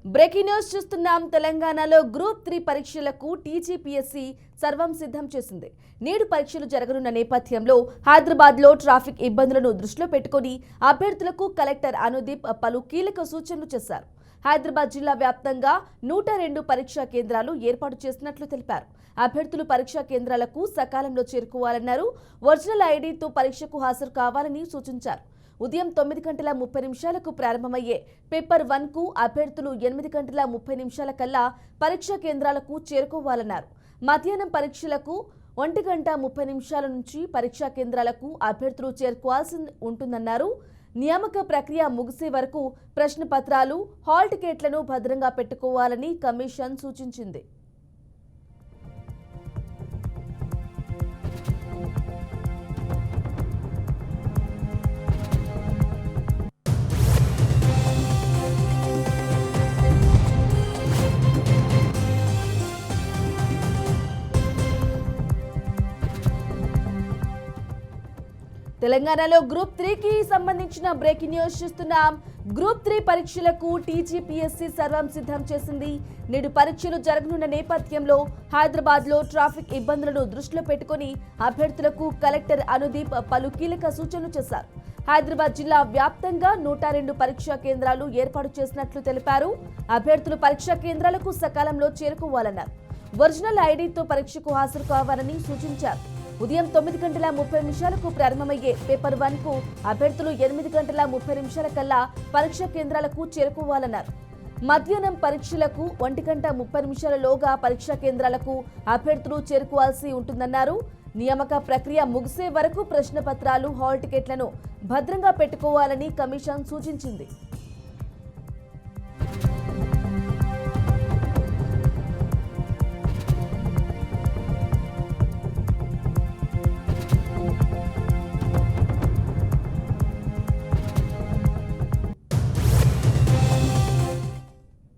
Breaking news చూస్తున్నాం. తెలంగాణలో group 3 పరీక్షలకు టీజీపీఎస్సీ సర్వం సిద్ధం చేసింది. నేడు పరీక్షలు జరగనున్న నేపథ్యంలో హైదరాబాద్లో ట్రాఫిక్ ఇబ్బందులను దృష్టిలో పెట్టుకుని అభ్యర్థులకు కలెక్టర్ అనుదీప్ పలు కీలక సూచనలు చేశారు. హైదరాబాద్ జిల్లా వ్యాప్తంగా 102 పరీక్షా కేంద్రాలు ఏర్పాటు చేసినట్లు తెలిపారు. అభ్యర్థులు పరీక్షా కేంద్రాలకు సకాలంలో చేరుకోవాలన్నారు. ఒరిజినల్ ఐడీతో పరీక్షకు హాజరు కావాలని సూచించారు. ఉదయం 9 గంటల 30 నిమిషాలకు ప్రారంభమయ్యే పేపర్ 1కు అభ్యర్థులు 8 గంటల 30 నిమిషాల కల్లా పరీక్షా కేంద్రాలకు చేరుకోవాలన్నారు. మధ్యాహ్నం పరీక్షలకు 1 గంట 30 నిమిషాల నుంచి పరీక్షా కేంద్రాలకు అభ్యర్థులు చేరుకోవాల్సి ఉంటుందన్నారు. నియామక ప్రక్రియ ముగిసే వరకు ప్రశ్న పత్రాలు, హాల్ టికెట్లను భద్రంగా పెట్టుకోవాలని కమిషన్ సూచించింది. తెలంగాణలో గ్రూప్ 3కి సంబంధించిన బ్రేకింగ్ న్యూస్ చూస్తున్నాం. గ్రూప్ 3 పరీక్షలకు టీజీపీఎస్సీ సర్వం సిద్ధం చేసింది. నేడు పరీక్షలు జరగనున్న నేపథ్యంలో హైదరాబాద్లో ట్రాఫిక్ ఇబ్బందులను దృష్టిలో పెట్టుకుని అభ్యర్థులకు కలెక్టర్ అనుదీప్ పలు కీలక సూచనలు చేశారు. హైదరాబాద్ జిల్లా వ్యాప్తంగా 102 పరీక్షా కేంద్రాలు ఏర్పాటు చేసినట్లు తెలిపారు. అభ్యర్థులు పరీక్షా కేంద్రాలకు సకాలంలో చేరుకోవాలన్నారు. ఒరిజినల్ ఐడీతో పరీక్షకు హాజరు కావాలని సూచించారు. ఉదయం 9 గంటల 30 నిమిషాలకు ప్రారంభమయ్యే పేపర్ 1కు అభ్యర్థులు 8 గంటల 30 నిమిషాల కల్లా పరీక్షా కేంద్రాలకు చేరుకోవాలన్నారు. మధ్యాహ్నం పరీక్షలకు 1 గంట 30 నిమిషాలలోగా పరీక్షా కేంద్రాలకు అభ్యర్థులు చేరుకోవాల్సి ఉంటుందన్నారు. నియామక ప్రక్రియ ముగిసే వరకు ప్రశ్న పత్రాలు, హాల్ టికెట్లను భద్రంగా పెట్టుకోవాలని కమిషన్ సూచించింది.